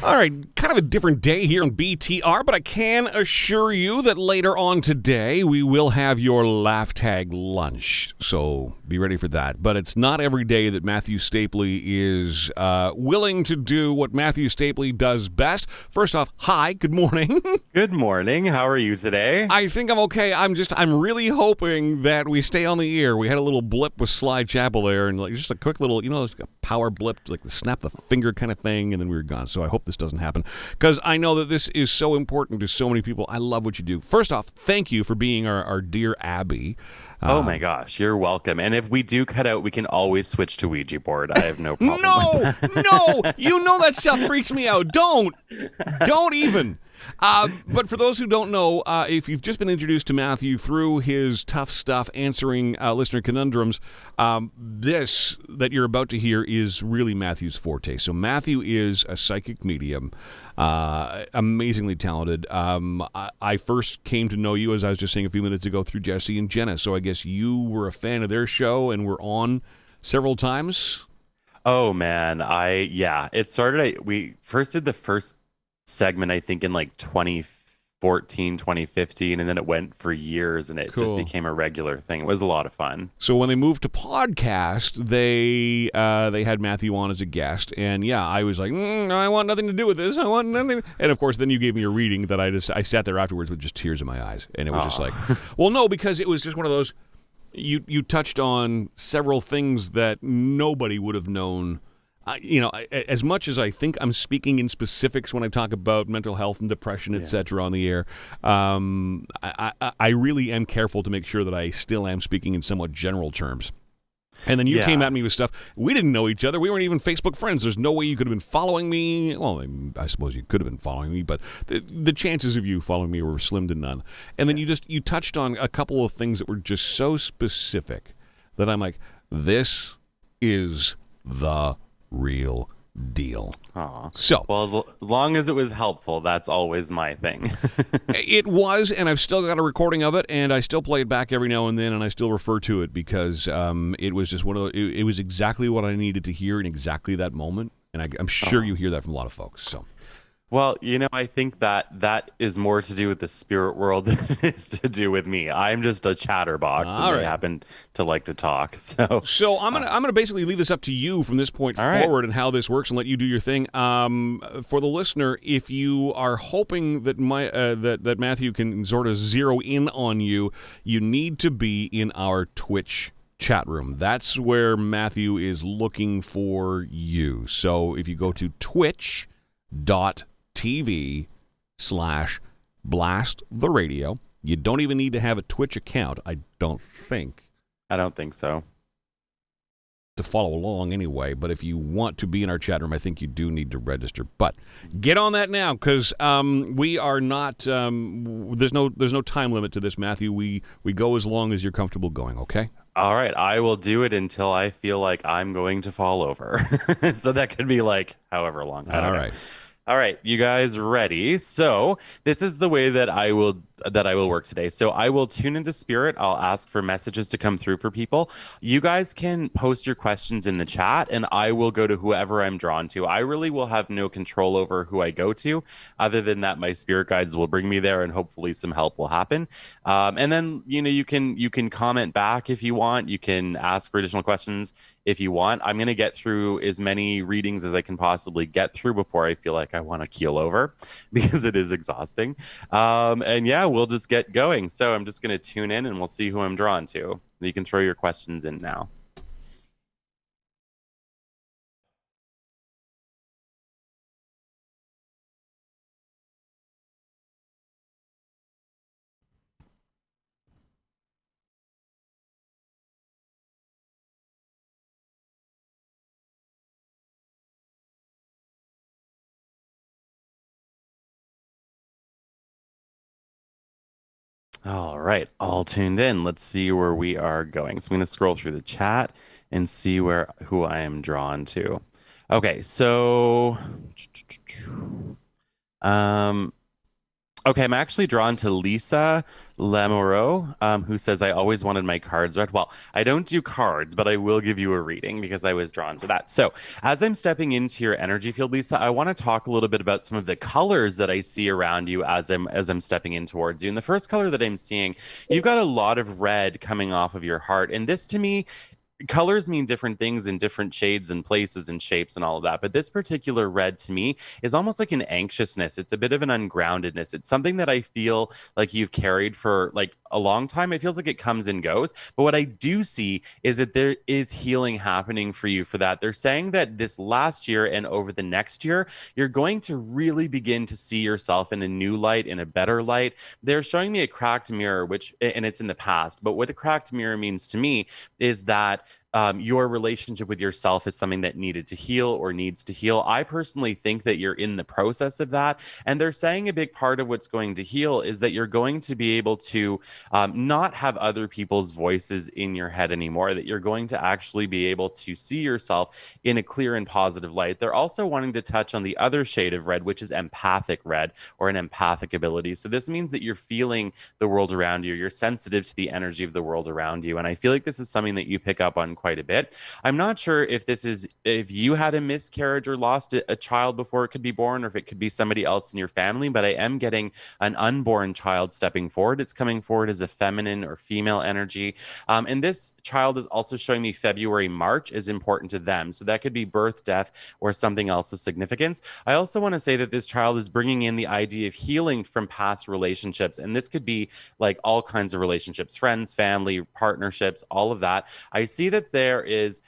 All right, kind of a different day here on BTR, but I can assure you that later on today we will have your laugh tag lunch. So be ready for that. But it's not every day that Matthew Stapley is willing to do what Matthew Stapley does best. First off, hi, good morning. Good morning. How are you today? I think I'm okay. I'm really hoping that we stay on the air. We had a little blip with Sly Chapel there, and like just a quick little, like a power blip, like the snap the finger kind of thing, and then we were gone. So I hope this doesn't happen, because I know that this is so important to so many people. I love what you do. First off, thank you for being our dear Abby. Oh my gosh, you're welcome. And if we do cut out, we can always switch to Ouija board. I have no problem with that. No, you know that stuff freaks me out. Don't even. But for those who don't know, if you've just been introduced to Matthew through his tough stuff answering listener conundrums, this that you're about to hear is really Matthew's forte. So Matthew is a psychic medium, amazingly talented. I first came to know you, as I was just saying a few minutes ago, through Jesse and Jenna. So I guess you were a fan of their show and were on several times. Oh man, it started, we first did the first segment, I think in like 2014, 2015, and then it went for years and it just became a regular thing. It was a lot of fun. So when they moved to podcast, they had Matthew on as a guest, and yeah, I was like, I want nothing to do with this. I want nothing. And of course, then you gave me a reading that I sat there afterwards with just tears in my eyes, and it was just like, well, no, because it was just one of those. You touched on several things that nobody would have known. As much as I think I'm speaking in specifics when I talk about mental health and depression, etc. on the air, I really am careful to make sure that I still am speaking in somewhat general terms. And then you came at me with stuff. We didn't know each other. We weren't even Facebook friends. There's no way you could have been following me. Well, I suppose you could have been following me, but the chances of you following me were slim to none. And then you touched on a couple of things that were just so specific that I'm like, this is the real deal. So, well, as long as it was helpful, that's always my thing. It was, and I've still got a recording of it, and I still play it back every now and then, and I still refer to it because it was just one of the, it was exactly what I needed to hear in exactly that moment, and I'm sure you hear that from a lot of folks. So. Well, I think that is more to do with the spirit world than it is to do with me. I'm just a chatterbox, and they happen to like to talk. So I'm gonna basically leave this up to you from this point forward and how this works, and let you do your thing. For the listener, if you are hoping that that Matthew can sort of zero in on you, you need to be in our Twitch chat room. That's where Matthew is looking for you. So if you go to twitch.tv/blast the radio. You don't even need to have a Twitch account, I don't think. I don't think so. To follow along anyway, but if you want to be in our chat room, I think you do need to register. But get on that now, because we are not. There's no time limit to this, Matthew. We go as long as you're comfortable going. Okay. All right, I will do it until I feel like I'm going to fall over. So that could be like however long. I don't know. All right, you guys ready? So this is the way that I will work today. So I will tune into spirit. I'll ask for messages to come through for people. You guys can post your questions in the chat, and I will go to whoever I'm drawn to. I really will have no control over who I go to. Other than that, my spirit guides will bring me there, and hopefully some help will happen. And then you can comment back if you want. You can ask for additional questions if you want. I'm going to get through as many readings as I can possibly get through before I feel like I want to keel over, because it is exhausting. And yeah, we'll just get going. So I'm just going to tune in and we'll see who I'm drawn to. You can throw your questions in now. All right, all tuned in. Let's see where we are going. So I'm going to scroll through the chat and see who I am drawn to. Okay, so Okay, I'm actually drawn to Lisa Lamoureux, who says, I always wanted my cards read. Well, I don't do cards, but I will give you a reading because I was drawn to that. So, as I'm stepping into your energy field, Lisa, I want to talk a little bit about some of the colors that I see around you as I'm stepping in towards you. And the first color that I'm seeing, you've got a lot of red coming off of your heart. And this to me colors mean different things in different shades and places and shapes and all of that. But this particular red to me is almost like an anxiousness. It's a bit of an ungroundedness. It's something that I feel like you've carried for like a long time. It feels like it comes and goes. But what I do see is that there is healing happening for you for that. They're saying that this last year and over the next year, you're going to really begin to see yourself in a new light, in a better light. They're showing me a cracked mirror, which, and it's in the past. But what a cracked mirror means to me is that your relationship with yourself is something that needed to heal or needs to heal. I personally think that you're in the process of that. And they're saying a big part of what's going to heal is that you're going to be able to not have other people's voices in your head anymore, that you're going to actually be able to see yourself in a clear and positive light. They're also wanting to touch on the other shade of red, which is empathic red or an empathic ability. So this means that you're feeling the world around you, you're sensitive to the energy of the world around you. And I feel like this is something that you pick up on quite a bit. I'm not sure if this is if you had a miscarriage or lost a child before it could be born, or if it could be somebody else in your family, but I am getting an unborn child stepping forward. It's coming forward as a feminine or female energy. And this child is also showing me February, March is important to them. So that could be birth, death, or something else of significance. I also want to say that this child is bringing in the idea of healing from past relationships. And this could be like all kinds of relationships, friends, family, partnerships, all of that. I see that there is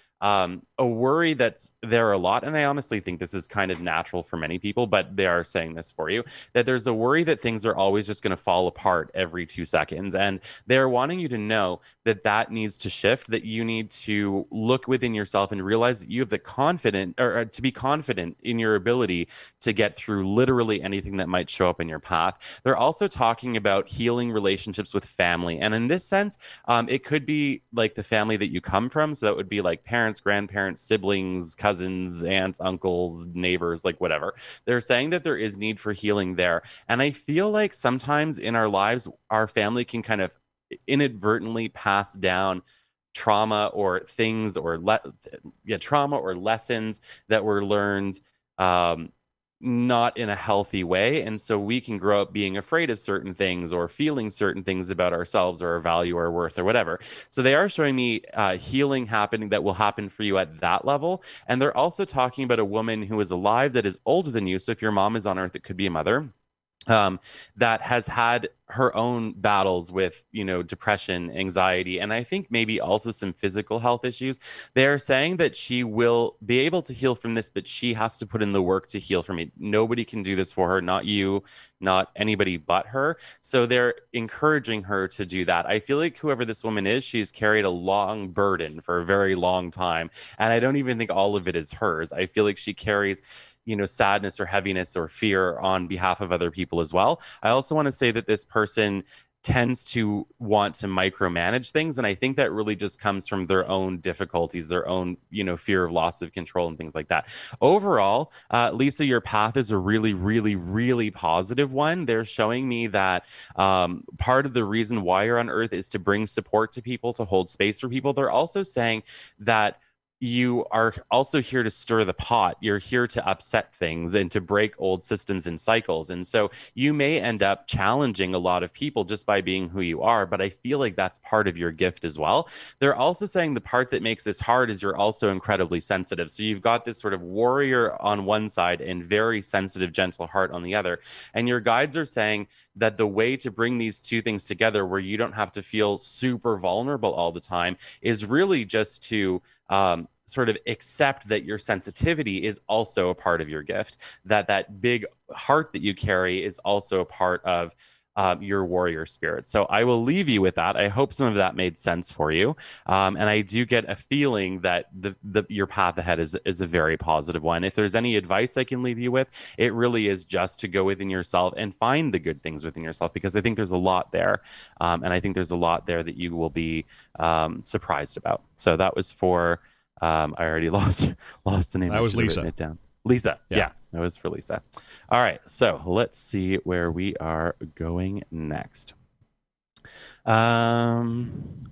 a worry that's there a lot. And I honestly think this is kind of natural for many people, but they are saying this for you that there's a worry that things are always just going to fall apart every 2 seconds. And they're wanting you to know that that needs to shift, that you need to look within yourself and realize that you have the confident or to be confident in your ability to get through literally anything that might show up in your path. They're also talking about healing relationships with family. And in this sense, it could be like the family that you come from. So that would be like parents, grandparents, siblings, cousins, aunts, uncles, neighbors, like whatever. They're saying that there is need for healing there. And I feel like sometimes in our lives, our family can kind of inadvertently pass down trauma or things or trauma or lessons that were learned um, not in a healthy way. And so we can grow up being afraid of certain things or feeling certain things about ourselves or our value or worth or whatever. So they are showing me healing happening that will happen for you at that level. And they're also talking about a woman who is alive that is older than you. So if your mom is on earth, it could be a mother that has had her own battles with, depression, anxiety, and I think maybe also some physical health issues. They're saying that she will be able to heal from this, but she has to put in the work to heal from it. Nobody can do this for her, not you, not anybody but her. So they're encouraging her to do that. I feel like whoever this woman is, she's carried a long burden for a very long time. And I don't even think all of it is hers. I feel like she carries sadness or heaviness or fear on behalf of other people as well. I also want to say that this person tends to want to micromanage things, and I think that really just comes from their own difficulties, their own fear of loss of control and things like that. Overall, Lisa, your path is a really really really positive one. They're showing me that part of the reason why you're on earth is to bring support to people, to hold space for people. They're also saying that you are also here to stir the pot. You're here to upset things and to break old systems and cycles. And so you may end up challenging a lot of people just by being who you are. But I feel like that's part of your gift as well. They're also saying the part that makes this hard is you're also incredibly sensitive. So you've got this sort of warrior on one side and very sensitive, gentle heart on the other. And your guides are saying that the way to bring these two things together where you don't have to feel super vulnerable all the time is really just to sort of accept that your sensitivity is also a part of your gift, that big heart that you carry is also a part of your warrior spirit. So I will leave you with that. I hope some of that made sense for you. And I do get a feeling that your path ahead is a very positive one. If there's any advice I can leave you with, it really is just to go within yourself and find the good things within yourself, because I think there's a lot there. And I think there's a lot there that you will be surprised about. So that was for I already lost the name. That I was should have Lisa. written it down. Lisa. Yeah. Yeah, that was for Lisa. All right. So let's see where we are going next. Um,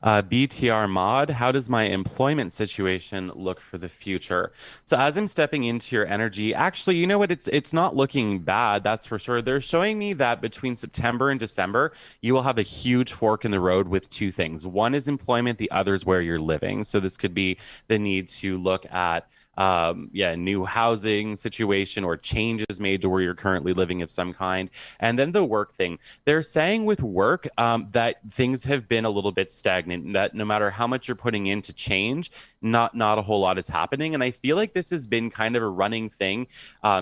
BTR mod, how does my employment situation look for the future? So as I'm stepping into your energy, actually, you know what? It's not looking bad, that's for sure. They're showing me that between September and December, you will have a huge fork in the road with two things. One is employment, the other is where you're living. So this could be the need to look at new housing situation or changes made to where you're currently living of some kind. And then the work thing. They're saying with work that things have been a little bit stagnant, that no matter how much you're putting in to change, not a whole lot is happening. And I feel like this has been kind of a running thing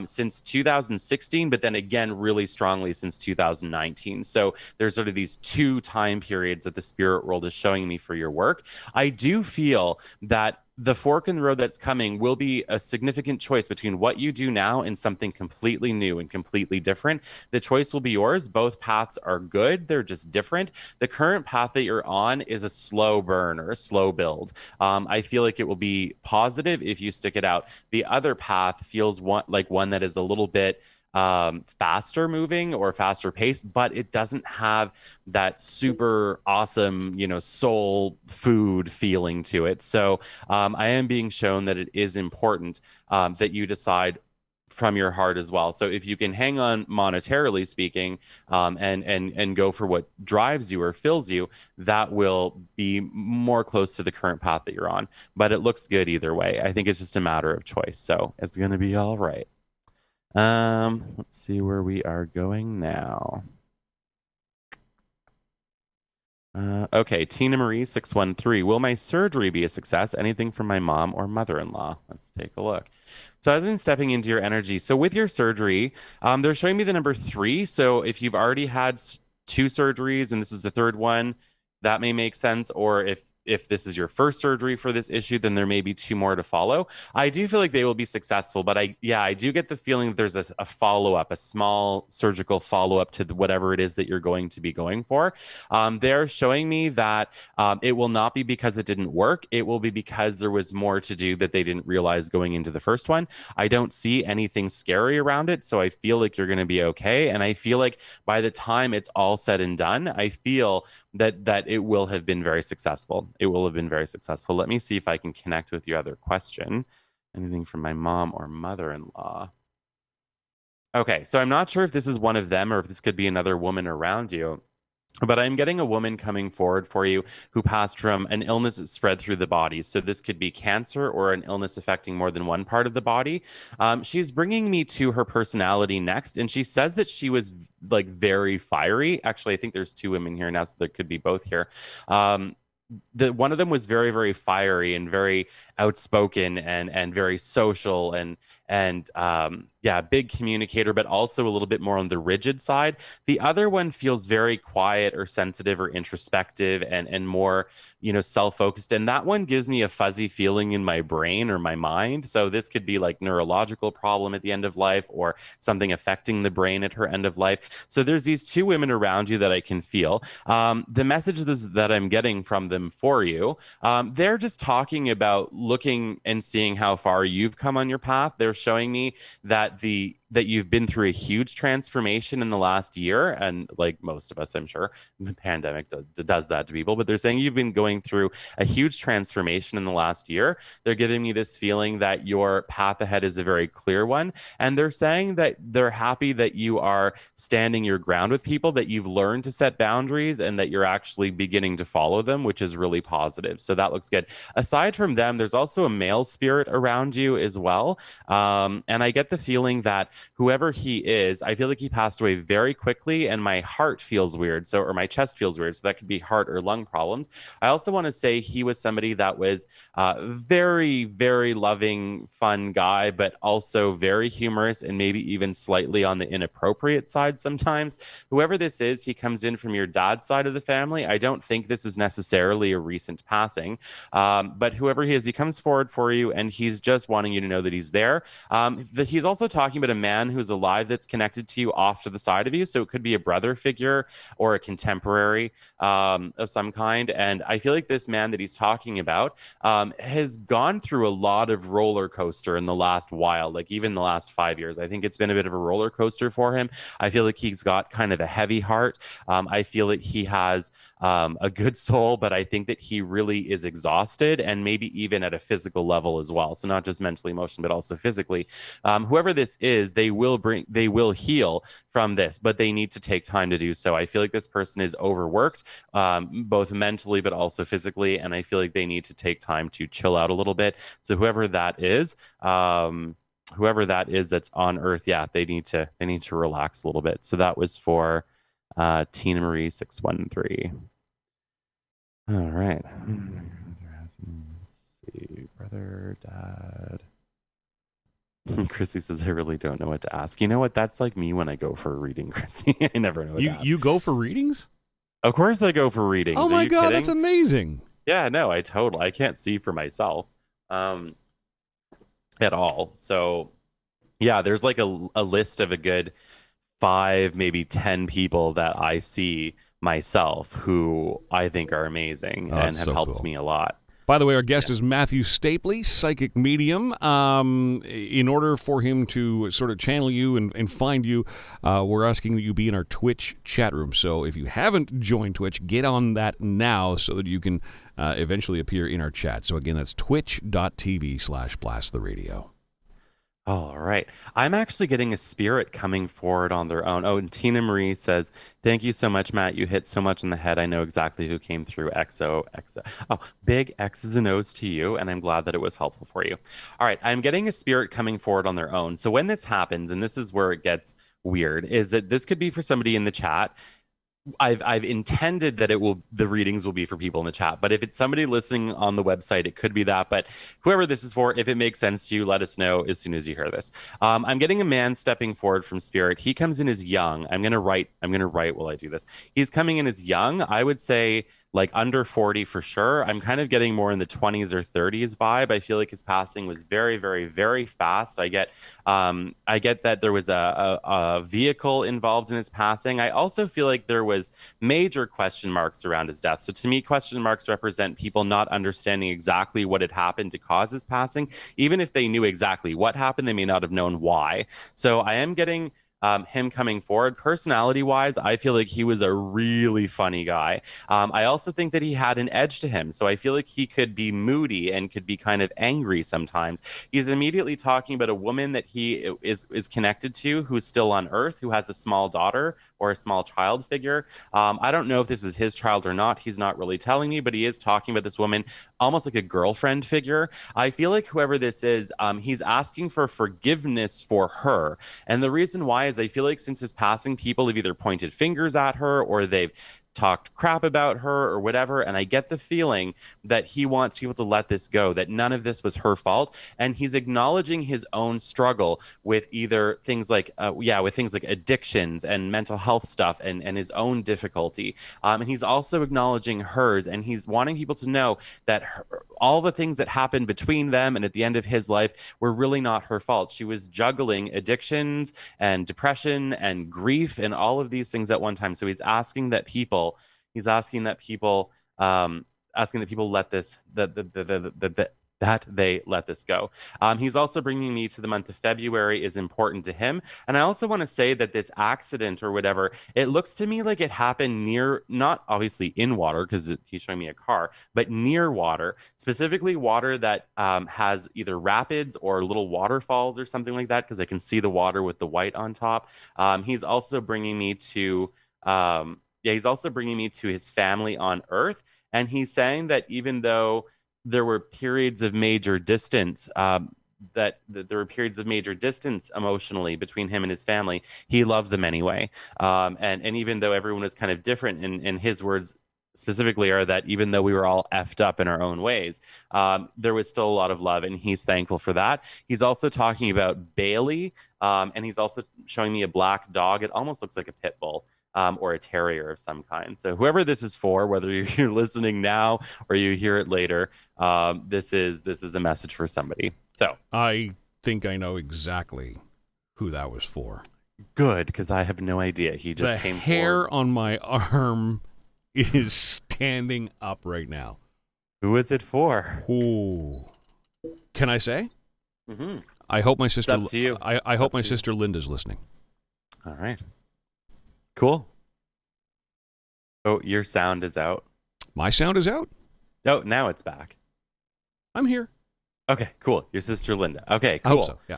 since 2016, but then again, really strongly since 2019. So there's sort of these two time periods that the spirit world is showing me for your work. I do feel that the fork in the road that's coming will be a significant choice between what you do now and something completely new and completely different. The choice will be yours. Both paths are good, they're just different. The current path that you're on is a slow burn or a slow build. I feel like it will be positive if you stick it out. The other path feels like one that is a little bit faster moving or faster paced, but it doesn't have that super awesome, soul food feeling to it. So I am being shown that it is important that you decide from your heart as well. So if you can hang on monetarily speaking, and go for what drives you or fills you, that will be more close to the current path that you're on. But it looks good either way. I think it's just a matter of choice. So it's gonna be all right. Let's see where we are going now. Okay, Tina Marie 613. Will my surgery be a success? Anything from my mom or mother-in-law? Let's take a look. So as I'm stepping into your energy, so with your surgery, they're showing me the number 3. So if you've already had two surgeries and this is the third one, that may make sense. Or if this is your first surgery for this issue, then there may be two more to follow. I do feel like they will be successful, but I do get the feeling that there's a follow-up, a small surgical follow-up to whatever it is that you're going to be going for. They're showing me that it will not be because it didn't work. It will be because there was more to do that they didn't realize going into the first one. I don't see anything scary around it, so I feel like you're going to be okay. And I feel like by the time it's all said and done, I feel that it will have been very successful. It will have been very successful. Let me see if I can connect with your other question. Anything from my mom or mother-in-law? Okay, so I'm not sure if this is one of them or if this could be another woman around you. But I'm getting a woman coming forward for you who passed from an illness that spread through the body. So this could be cancer or an illness affecting more than one part of the body. She's bringing me to her personality next, and she says that she was like very fiery. Actually, I think there's two women here now, so there could be both here. One of them was very, very fiery and very outspoken and very social and big communicator, but also a little bit more on the rigid side. The other one feels very quiet or sensitive or introspective and more, self-focused. And that one gives me a fuzzy feeling in my brain or my mind. So this could be like neurological problem at the end of life or something affecting the brain at her end of life. So there's these two women around you that I can feel. The messages that I'm getting from them for you, they're just talking about looking and seeing how far you've come on your path. They're showing me that you've been through a huge transformation in the last year, and like most of us, I'm sure the pandemic does that to people, but they're saying you've been going through a huge transformation in the last year. They're giving me this feeling that your path ahead is a very clear one, and they're saying that they're happy that you are standing your ground with people, that you've learned to set boundaries, and that you're actually beginning to follow them, which is really positive. So that looks good. Aside from them, there's also a male spirit around you as well. And I get the feeling that whoever he is, I feel like he passed away very quickly, and my heart feels weird. So, or my chest feels weird. So that could be heart or lung problems. I also want to say he was somebody that was very, very loving, fun guy, but also very humorous and maybe even slightly on the inappropriate side sometimes. Whoever this is, he comes in from your dad's side of the family. I don't think this is necessarily a recent passing, but whoever he is, he comes forward for you, and he's just wanting you to know that he's there. He's also talking about a man who's alive that's connected to you off to the side of you. So it could be a brother figure or a contemporary of some kind. And I feel like this man that he's talking about has gone through a lot of roller coaster in the last while, like even the last 5 years. I think it's been a bit of a roller coaster for him. I feel like he's got kind of a heavy heart. I feel like he has a good soul, but I think that he really is exhausted, and maybe even at a physical level as well. So not just mentally, emotionally, but also physically. Whoever this is, they will heal from this, but they need to take time to do so. I feel like this person is overworked, both mentally but also physically, and I feel like they need to take time to chill out a little bit. So whoever that is, that's on Earth, yeah, they need to relax a little bit. So that was for Tina Marie 613. All right. Let's see, brother, dad. Chrissy says, I really don't know what to ask. You know what? That's like me when I go for a reading, Chrissy. I never know what to ask. You go for readings? Of course I go for readings. Oh my God, kidding? That's amazing. Yeah, no, I can't see for myself at all. So yeah, there's like a list of a good 5, maybe 10 people that I see myself who I think are amazing and have helped me a lot. By the way, our guest is Matthew Stapley, psychic medium. In order for him to sort of channel you and find you, we're asking that you be in our Twitch chat room. So if you haven't joined Twitch, get on that now so that you can eventually appear in our chat. So again, that's twitch.tv/blasttheradio. All right. I'm actually getting a spirit coming forward on their own. Oh, and Tina Marie says, thank you so much, Matt. You hit so much on the head. I know exactly who came through. XO. Oh, big X's and O's to you, and I'm glad that it was helpful for you. All right. I'm getting a spirit coming forward on their own. So when this happens, and this is where it gets weird, is that this could be for somebody in the chat. I've intended that the readings will be for people in the chat, but if it's somebody listening on the website, it could be that. But whoever this is for, if it makes sense to you, let us know as soon as you hear this. I'm getting a man stepping forward from spirit. He comes in as young. I'm gonna write while I do this. He's coming in as young. I would say like under 40 for sure. I'm kind of getting more in the 20s or 30s vibe. I feel like his passing was very, very, very fast. I get that there was a vehicle involved in his passing. I also feel like there was major question marks around his death. So to me, question marks represent people not understanding exactly what had happened to cause his passing. Even if they knew exactly what happened, they may not have known why. So I am getting him coming forward. Personality wise, I feel like he was a really funny guy. I also think that he had an edge to him. So I feel like he could be moody and could be kind of angry sometimes. He's immediately talking about a woman that he is connected to who's still on Earth, who has a small daughter or a small child figure. I don't know if this is his child or not. He's not really telling me, but he is talking about this woman almost like a girlfriend figure. I feel like whoever this is, he's asking for forgiveness for her. And the reason why is I feel like since his passing, people have either pointed fingers at her or they've talked crap about her or whatever. And I get the feeling that he wants people to let this go, that none of this was her fault. And he's acknowledging his own struggle with either things like, with things like addictions and mental health stuff and his own difficulty. And he's also acknowledging hers. And he's wanting people to know that all the things that happened between them and at the end of his life were really not her fault. She was juggling addictions and depression and grief and all of these things at one time. So he's asking that people let this that they let this go. He's also bringing me to the month of February is important to him. And I also want to say that this accident or whatever, it looks to me like it happened near, not obviously in water because he's showing me a car, but near water, specifically water that has either rapids or little waterfalls or something like that, because I can see the water with the white on top. He's also bringing me to his family on Earth. And he's saying that even though there were periods of major distance, that there were periods of major distance emotionally between him and his family, he loved them anyway. And even though everyone was kind of different, in his words specifically are that even though we were all effed up in our own ways, there was still a lot of love, and he's thankful for that. He's also talking about Bailey, and he's also showing me a black dog. It almost looks like a pit bull. Or a terrier of some kind. So whoever this is for, whether you're listening now or you hear it later, this is a message for somebody. So I think I know exactly who that was for. Good, because I have no idea. He just came forward. The hair on my arm is standing up right now. Who is it for? Ooh. Can I say? Mm-hmm. I hope my sister. It's up to you. I hope my sister Linda's listening. All right. Cool. Oh, your sound is out. My sound is out. Oh, now it's back. I'm here. Okay, cool. Your sister Linda. Okay, cool. I hope so. Yeah.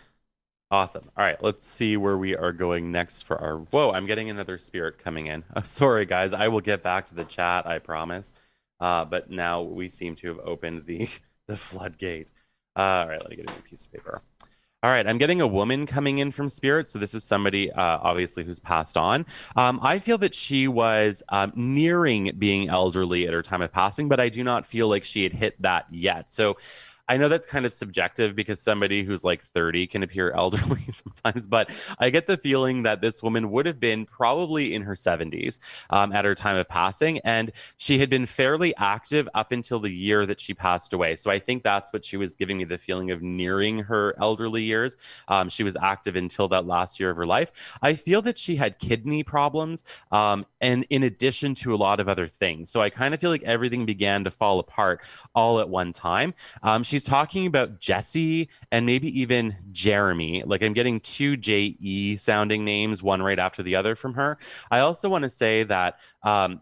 Awesome. All right, let's see where we are going next for our... Whoa, I'm getting another spirit coming in. Oh, sorry, guys. I will get back to the chat, I promise. But now we seem to have opened the floodgate. All right, let me get a new piece of paper. All right, I'm getting a woman coming in from spirit. So this is somebody, obviously, who's passed on. I feel that she was nearing being elderly at her time of passing, but I do not feel like she had hit that yet. So I know that's kind of subjective because somebody who's like 30 can appear elderly sometimes, but I get the feeling that this woman would have been probably in her 70s at her time of passing, and she had been fairly active up until the year that she passed away. So I think that's what she was giving me the feeling of nearing her elderly years. She was active until that last year of her life. I feel that she had kidney problems, and in addition to a lot of other things. So I kind of feel like everything began to fall apart all at one time. She's talking about Jesse and maybe even Jeremy. Like I'm getting two J-E sounding names, one right after the other from her. I also want to say that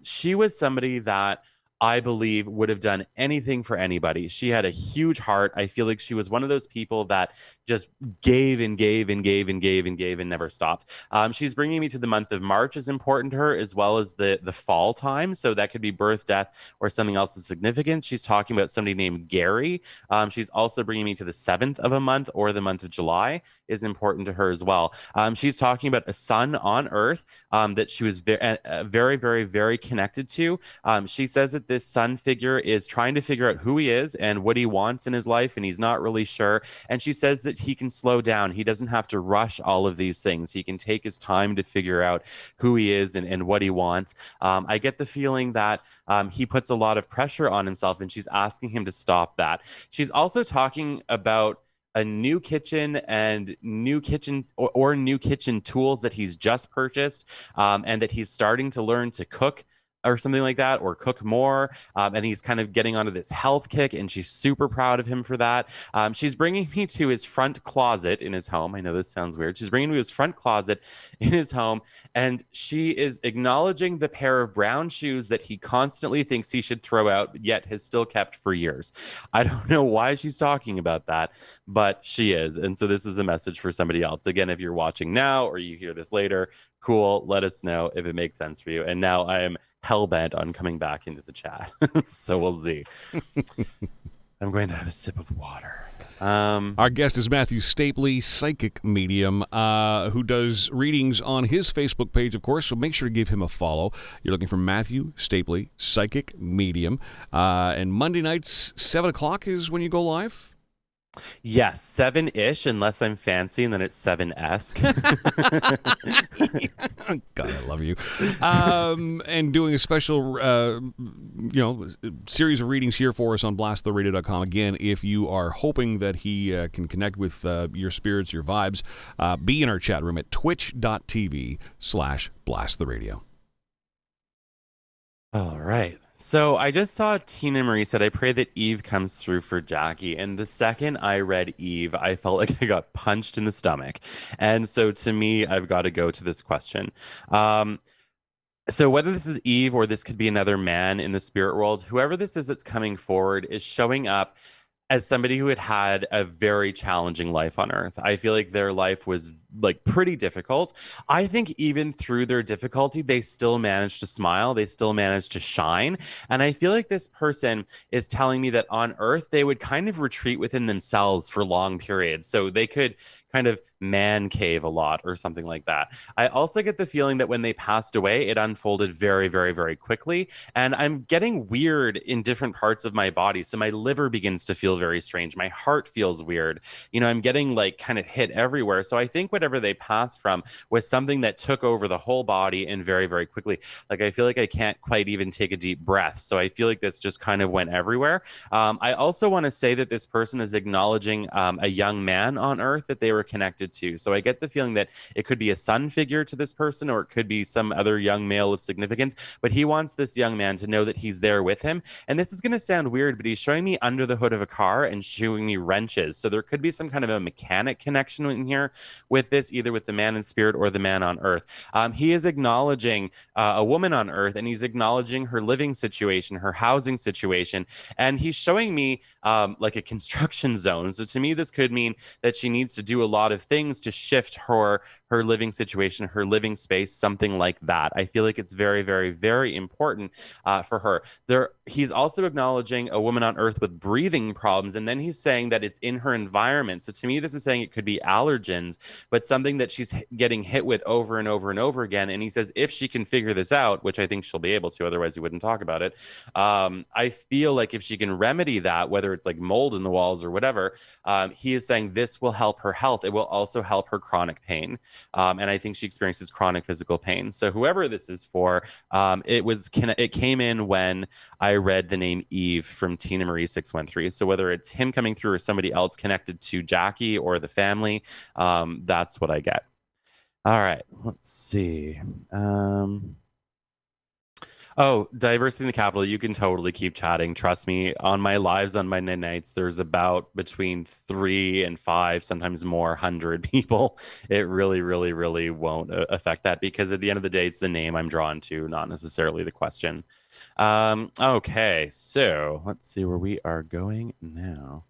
she was somebody that I believe would have done anything for anybody. She had a huge heart. I feel like she was one of those people that just gave and gave and gave and gave and gave and never stopped. She's bringing me to the month of March is important to her, as well as the fall time. So that could be birth, death, or something else is significant. She's talking about somebody named Gary. She's also bringing me to the 7th of a month, or the month of July is important to her as well. She's talking about a son on Earth that she was very, very, very connected to. She says that this son figure is trying to figure out who he is and what he wants in his life, and he's not really sure. And she says that he can slow down. He doesn't have to rush all of these things. He can take his time to figure out who he is and what he wants. I get the feeling that he puts a lot of pressure on himself, and she's asking him to stop that. She's also talking about a new kitchen and new kitchen or new kitchen tools that he's just purchased, and that he's starting to learn to cook or something like that, or cook more. And he's kind of getting onto this health kick, and she's super proud of him for that. She's bringing me to his front closet in his home. I know this sounds weird. She's bringing me to his front closet in his home, and she is acknowledging the pair of brown shoes that he constantly thinks he should throw out, yet has still kept for years. I don't know why she's talking about that, but she is. And so this is a message for somebody else. Again, if you're watching now or you hear this later, cool, let us know if it makes sense for you. And now I am hell-bent on coming back into the chat. So we'll see. I'm going to have a sip of water. Our guest is Matthew Stapley, psychic medium, who does readings on his Facebook page, of course, so make sure to give him a follow. You're looking for Matthew Stapley, psychic medium. And Monday nights, 7 o'clock is when you go live? Yes, 7-ish, unless I'm fancy, and then it's 7-esque. God, I love you. And doing a special, series of readings here for us on blasttheradio.com. Again, if you are hoping that he can connect with your spirits, your vibes, be in our chat room at twitch.tv/blasttheradio. All right. So I just saw Tina Marie said, I pray that Eve comes through for Jackie. And the second I read Eve, I felt like I got punched in the stomach. And so to me, I've got to go to this question. So whether this is Eve or this could be another man in the spirit world, whoever this is that's coming forward is showing up as somebody who had had a very challenging life on Earth. I feel like their life was like pretty difficult. I think even through their difficulty, they still managed to smile. They still managed to shine. And I feel like this person is telling me that on Earth, they would kind of retreat within themselves for long periods. So they could kind of man cave a lot or something like that. I also get the feeling that when they passed away, it unfolded very, very, very quickly. And I'm getting weird in different parts of my body. So my liver begins to feel very very strange. My heart feels weird. I'm getting like kind of hit everywhere. So I think whatever they passed from was something that took over the whole body and very, very quickly. Like I feel like I can't quite even take a deep breath. So I feel like this just kind of went everywhere. I also want to say that this person is acknowledging a young man on Earth that they were connected to. So I get the feeling that it could be a son figure to this person, or it could be some other young male of significance. But he wants this young man to know that he's there with him. And this is going to sound weird, but he's showing me under the hood of a car and showing me wrenches. So there could be some kind of a mechanic connection in here with this, either with the man in spirit or the man on Earth. He is acknowledging a woman on Earth, and he's acknowledging her living situation, her housing situation, and he's showing me like a construction zone. So to me, this could mean that she needs to do a lot of things to shift her living situation, her living space, something like that. I feel like it's very, very, very important for her. He's also acknowledging a woman on Earth with breathing problems, and then he's saying that it's in her environment. So to me, this is saying it could be allergens, but something that she's getting hit with over and over and over again. And he says if she can figure this out, which I think she'll be able to, otherwise he wouldn't talk about it. I feel like if she can remedy that, whether it's like mold in the walls or whatever, he is saying this will help her health. It will also help her chronic pain. And I think she experiences chronic physical pain. So whoever this is for, it came in when I read the name Eve from Tina Marie 613. So whether it's him coming through or somebody else connected to Jackie or the family, that's what I get. All right, let's see. Oh, diversity in the capital. You can totally keep chatting. Trust me. On my lives, on my nights, there's about between 3 and 5, sometimes more, 100 people. It really, really, really won't affect that, because at the end of the day, it's the name I'm drawn to, not necessarily the question. Okay, so let's see where we are going now.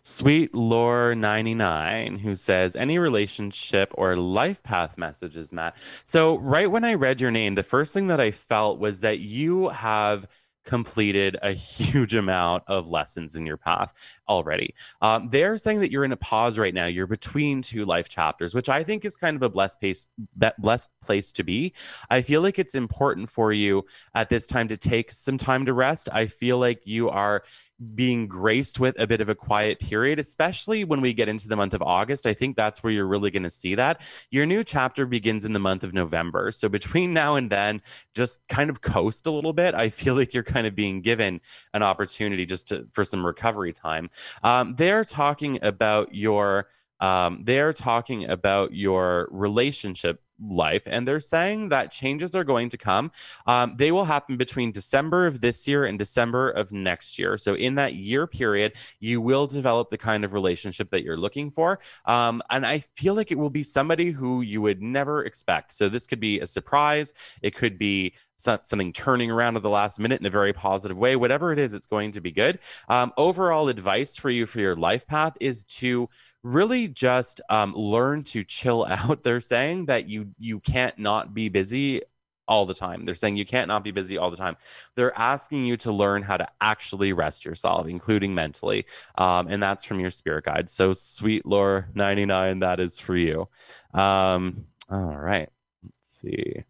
Sweet Lore 99, who says, any relationship or life path messages, Matt? So, right when I read your name, the first thing that I felt was that you have completed a huge amount of lessons in your path already. They're saying that you're in a pause right now. You're between two life chapters, which I think is kind of a blessed place to be. I feel like it's important for you at this time to take some time to rest. I feel like you are being graced with a bit of a quiet period, especially when we get into the month of August. I think that's where you're really going to see that. Your new chapter begins in the month of November. So between now and then, just kind of coast a little bit. I feel like you're kind of being given an opportunity for some recovery time. They're talking about your relationship life, and they're saying that changes are going to come. They will happen between December of this year and December of next year. So in that year period, you will develop the kind of relationship that you're looking for. And I feel like it will be somebody who you would never expect. So this could be a surprise. It could be something turning around at the last minute in a very positive way. Whatever it is, it's going to be good. Overall advice for you for your life path is to really just learn to chill out. They're saying that you can't not be busy all the time. They're saying you can't not be busy all the time. They're asking you to learn how to actually rest yourself, including mentally. And that's from your spirit guide. So Sweet Lore 99, that is for you. All right. Let's see.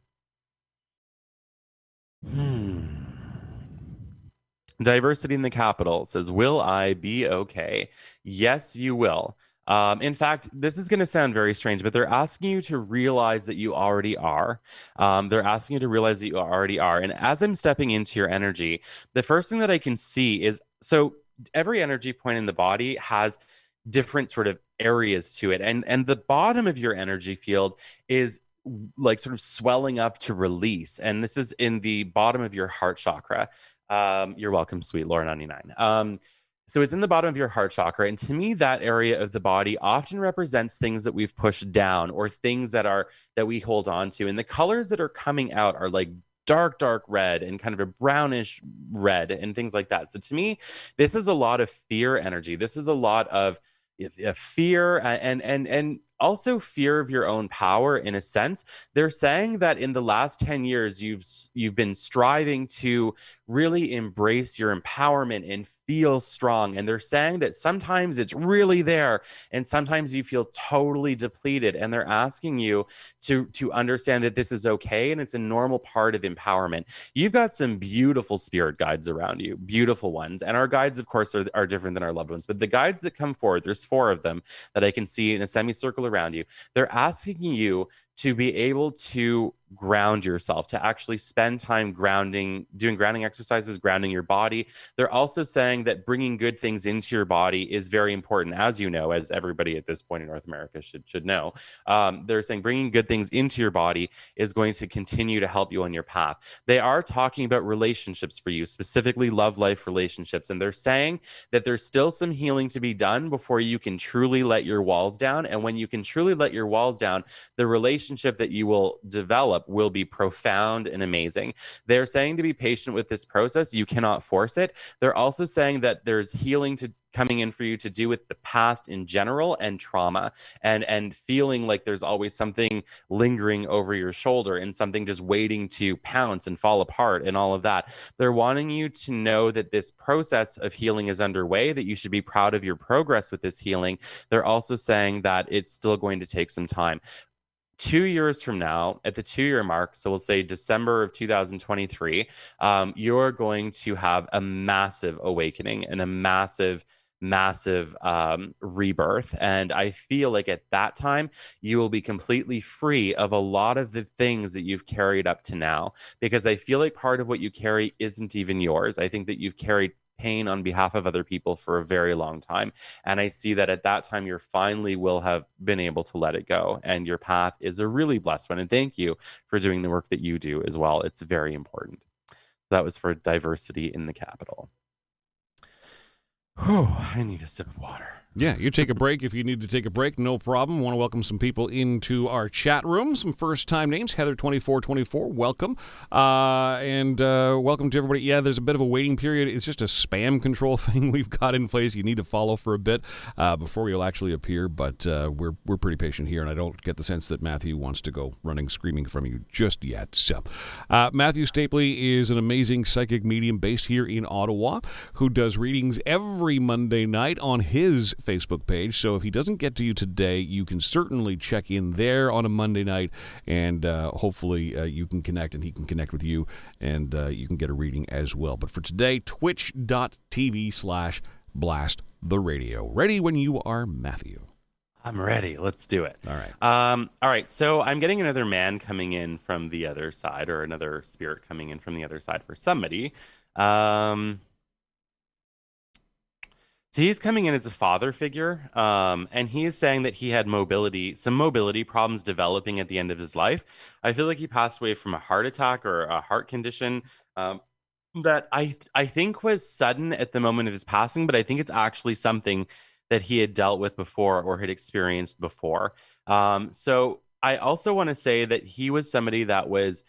Diversity in the capital says, will I be okay? Yes, you will. In fact, this is going to sound very strange, but they're asking you to realize that you already are. They're asking you to realize that you already are. And as I'm stepping into your energy, the first thing that I can see is, so every energy point in the body has different sort of areas to it. And the bottom of your energy field is like sort of swelling up to release. And this is in the bottom of your heart chakra. You're welcome, Sweet Lore 99. So it's in the bottom of your heart chakra. And to me, that area of the body often represents things that we've pushed down or things that we hold on to. And the colors that are coming out are like dark, dark red and kind of a brownish red and things like that. So to me, this is a lot of fear energy. This is a lot of fear and also fear of your own power. In a sense, they're saying that in the last 10 years you've been striving to really embrace your empowerment and feel strong. And they're saying that sometimes it's really there and sometimes you feel totally depleted. And they're asking you to understand that this is okay and it's a normal part of empowerment. You've got some beautiful spirit guides around you, beautiful ones. And our guides, of course, are different than our loved ones. But the guides that come forward, there's four of them that I can see in a semicircle around you. They're asking you to be able to ground yourself, to actually spend time grounding, doing grounding exercises, grounding your body. They're also saying that bringing good things into your body is very important, as you know, as everybody at this point in North America should know. They're saying bringing good things into your body is going to continue to help you on your path. They are talking about relationships for you, specifically love life relationships, and they're saying that there's still some healing to be done before you can truly let your walls down. And when you can truly let your walls down, the relationship that you will develop will be profound and amazing. They're saying to be patient with this process. You cannot force it. They're also saying that there's healing to coming in for you to do with the past in general and trauma and feeling like there's always something lingering over your shoulder and something just waiting to pounce and fall apart and all of that. They're wanting you to know that this process of healing is underway, that you should be proud of your progress with this healing. They're also saying that it's still going to take some time. 2 years from now, at the 2 year mark, so we'll say December of 2023, you're going to have a massive awakening and a massive rebirth. And I feel like at that time, you will be completely free of a lot of the things that you've carried up to now, because I feel like part of what you carry isn't even yours. I think that you've carried pain on behalf of other people for a very long time. And I see that at that time, you finally will have been able to let it go. And your path is a really blessed one. And thank you for doing the work that you do as well. It's very important. That was for diversity in the capital. Whew, I need a sip of water. Yeah, you take a break if you need to take a break. No problem. Want to welcome some people into our chat room. Some first-time names. Heather2424, welcome. And welcome to everybody. Yeah, there's a bit of a waiting period. It's just a spam control thing we've got in place. You need to follow for a bit before you'll actually appear. But we're pretty patient here, and I don't get the sense that Matthew wants to go running, screaming from you just yet. So, Matthew Stapley is an amazing psychic medium based here in Ottawa who does readings every Monday night on his Facebook page. So if he doesn't get to you today, you can certainly check in there on a Monday night, and hopefully you can connect and he can connect with you, and you can get a reading as well. But for today, twitch.tv/blasttheradio. Ready when you are, Matthew. I'm ready. Let's do it. All right. All right. So I'm getting another man coming in from the other side, or another spirit coming in from the other side for somebody. So he's coming in as a father figure, and he is saying that he had some mobility problems developing at the end of his life. I feel like he passed away from a heart attack or a heart condition that I think was sudden at the moment of his passing, but I think it's actually something that he had dealt with before or had experienced before. So I also want to say that he was somebody that was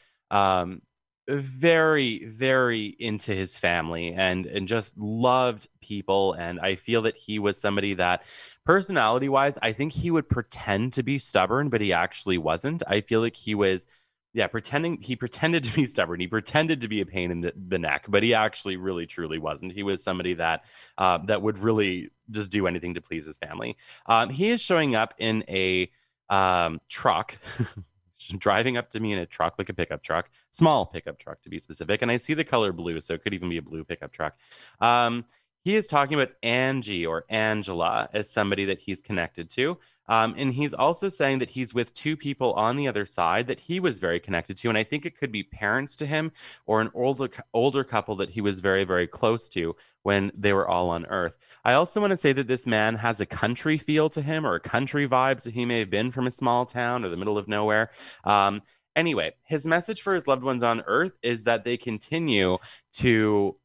very, very into his family and just loved people. And I feel that he was somebody that, personality wise, I think he would pretend to be stubborn, but he actually wasn't. I feel like he was, he pretended to be stubborn. He pretended to be a pain in the neck, but he actually really, truly wasn't. He was somebody that that would really just do anything to please his family. He is showing up in a truck. Driving up to me in a truck, like a pickup truck, small pickup truck to be specific. And I see the color blue, so it could even be a blue pickup truck. He is talking about Angie or Angela as somebody that he's connected to. And he's also saying that he's with two people on the other side that he was very connected to. And I think it could be parents to him or an older couple that he was very, very close to when they were all on Earth. I also want to say that this man has a country feel to him, or a country vibe. So he may have been from a small town or the middle of nowhere. Anyway, his message for his loved ones on Earth is that they continue to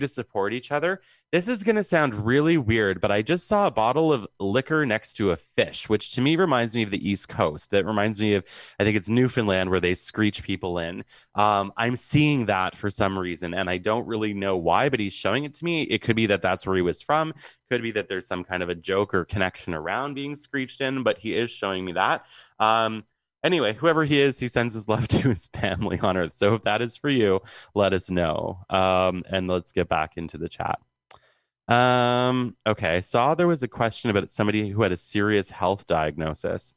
support each other. This is going to sound really weird, but I just saw a bottle of liquor next to a fish, which to me reminds me of the East Coast. That reminds me of, I think it's Newfoundland, where they screech people in. I'm seeing that for some reason, and I don't really know why, but he's showing it to me. It could be that that's where he was from. Could be that there's some kind of a joke or connection around being screeched in, but he is showing me that. Anyway, whoever he is, he sends his love to his family on Earth. So if that is for you, let us know. And let's get back into the chat. Okay, I saw there was a question about somebody who had a serious health diagnosis.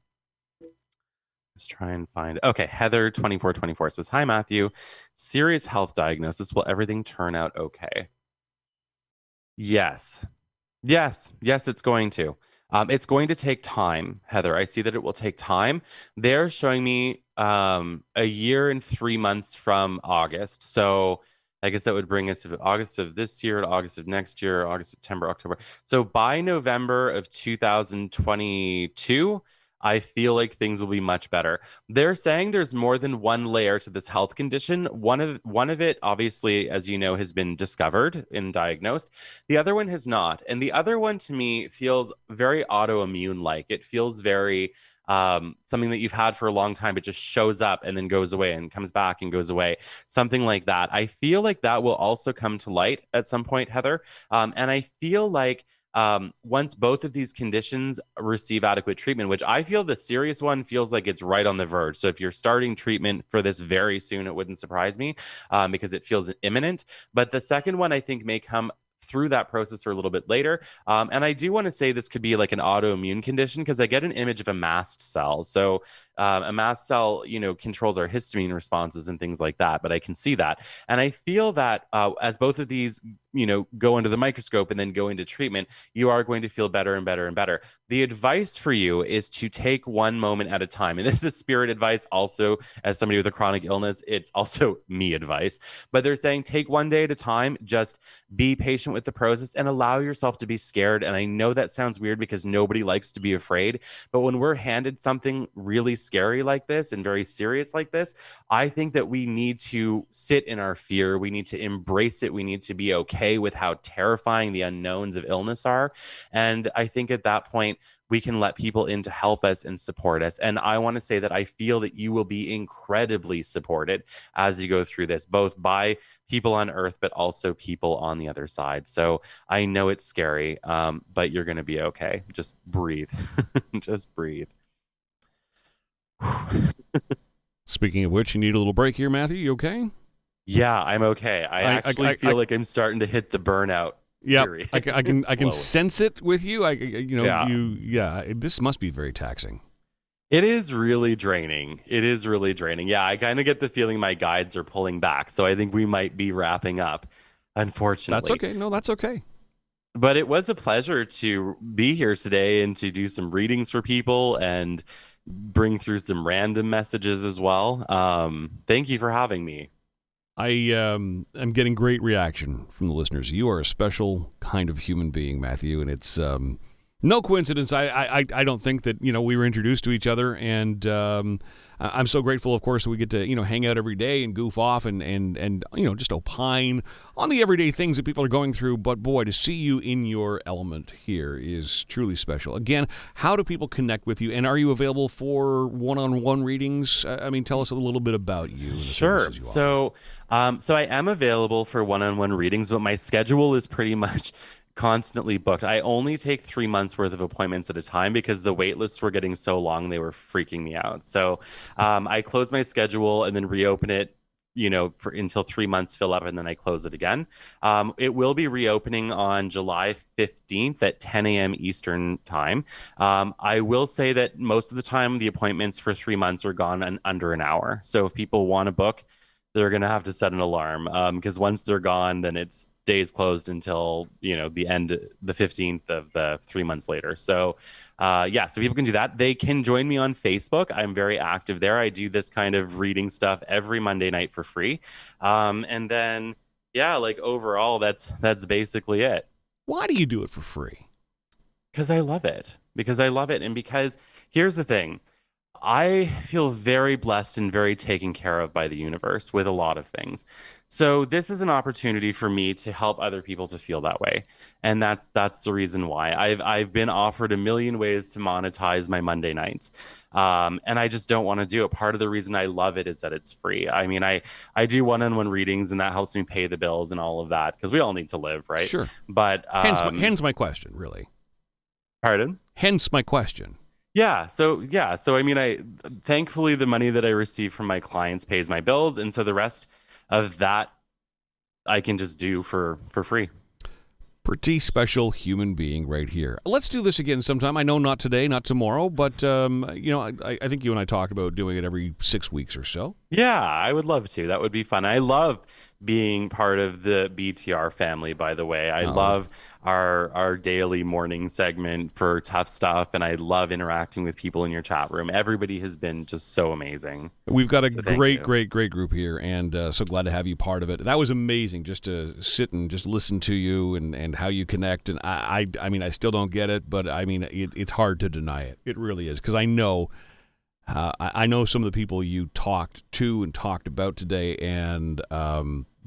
Let's try and find. Okay, Heather 2424 says, "Hi Matthew, serious health diagnosis. Will everything turn out okay?" Yes. Yes, it's going to. It's going to take time, Heather. I see that it will take time. They're showing me a year and 3 months from August. So I guess that would bring us to August of this year to August of next year, August, September, October. So by November of 2022, I feel like things will be much better. They're saying there's more than one layer to this health condition. One of it, obviously, as you know, has been discovered and diagnosed. The other one has not. And the other one to me feels very autoimmune like. It feels very something that you've had for a long time. It just shows up and then goes away and comes back and goes away. Something like that. I feel like that will also come to light at some point, Heather. And I feel like once both of these conditions receive adequate treatment, which I feel the serious one feels like it's right on the verge. So if you're starting treatment for this very soon, it wouldn't surprise me because it feels imminent. But the second one I think may come through that process or a little bit later. And I do want to say this could be like an autoimmune condition because I get an image of a mast cell. So a mast cell, controls our histamine responses and things like that. But I can see that. And I feel that as both of these, go under the microscope and then go into treatment, you are going to feel better and better and better. The advice for you is to take one moment at a time. And this is spirit advice also as somebody with a chronic illness. It's also me advice. But they're saying take one day at a time, just be patient with the process and allow yourself to be scared. And I know that sounds weird because nobody likes to be afraid. But when we're handed something really scary like this and very serious like this, I think that we need to sit in our fear. We need to embrace it. We need to be okay with how terrifying the unknowns of illness are. And I think at that point, we can let people in to help us and support us. And I want to say that I feel that you will be incredibly supported as you go through this, both by people on Earth, but also people on the other side. So I know it's scary, but you're going to be okay. Just breathe. Just breathe. Speaking of which, you need a little break here, Matthew. You okay? Yeah, I'm okay. I actually feel like I'm starting to hit the burnout. Yeah, I can sense it with you. This must be very taxing. It is really draining. Yeah, I kind of get the feeling my guides are pulling back, so I think we might be wrapping up. Unfortunately, that's okay. No, that's okay. But it was a pleasure to be here today and to do some readings for people and bring through some random messages as well. Thank you for having me. I am getting great reaction from the listeners. You are a special kind of human being, Matthew, and it's no coincidence. I don't think that we were introduced to each other, and I'm so grateful, of course, that we get to hang out every day and goof off and just opine on the everyday things that people are going through. But boy, to see you in your element here is truly special. Again, how do people connect with you, and are you available for one-on-one readings? Tell us a little bit about you. Sure. So I am available for one-on-one readings, but my schedule is pretty much constantly booked. I only take 3 months worth of appointments at a time because the wait lists were getting so long, they were freaking me out. So I close my schedule and then reopen it, for until 3 months fill up, and then I close it again. It will be reopening on July 15th at 10 a.m. Eastern time. I will say that most of the time the appointments for 3 months are gone in under an hour. So if people want to book, they're going to have to set an alarm because once they're gone, then it's days closed until the end, the 15th of the 3 months later. So so people can do that. They can join me on Facebook. I'm very active there. I do this kind of reading stuff every Monday night for free. And then overall, that's basically it. Why do you do it for free? Because I love it. And because here's the thing. I feel very blessed and very taken care of by the universe with a lot of things. So this is an opportunity for me to help other people to feel that way. And that's the reason why. I've been offered a million ways to monetize my Monday nights. And I just don't want to do it. Part of the reason I love it is that it's free. I do one-on-one readings and that helps me pay the bills and all of that because we all need to live, right? Sure. But hence my question, really. Pardon? Hence my question. So I mean, I thankfully the money that I receive from my clients pays my bills, and so the rest of that I can just do for free. Pretty special human being right here. Let's do this again sometime. I know not today, not tomorrow, but I think you and I talked about doing it every 6 weeks or so. Yeah, I would love to. That would be fun. I love being part of the BTR family, by the way. I Oh, love our daily morning segment for Tough Stuff, and I love interacting with people in your chat room. Everybody has been just so amazing. we've got a So thank great, you. great, great group here, and so glad to have you part of it. That was amazing, just to sit and just listen to you and how you connect. And I mean, I still don't get it, but I mean, it's hard to deny it. It really is, because I know. I know some of the people you talked to and talked about today, and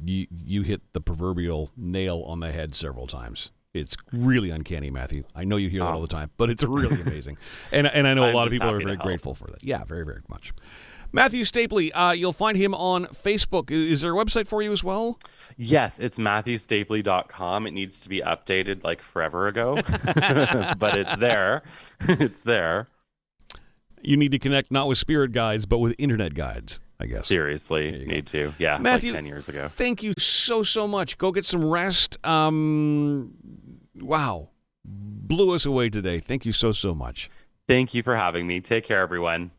you hit the proverbial nail on the head several times. It's really uncanny, Matthew. I know you hear that all the time, but it's really amazing. And I know a I'm lot of just people are happy to very help. grateful for that. Yeah, very, very much. Matthew Stapley, you'll find him on Facebook. Is there a website for you as well? Yes, it's MatthewStapley.com. It needs to be updated like forever ago, but it's there. It's there. You need to connect not with spirit guides, but with internet guides, I guess. Seriously, need to. Yeah, Matthew, like 10 years ago. thank you so, so much. Go get some rest. Wow. Blew us away today. Thank you so, so much. Thank you for having me. Take care, everyone.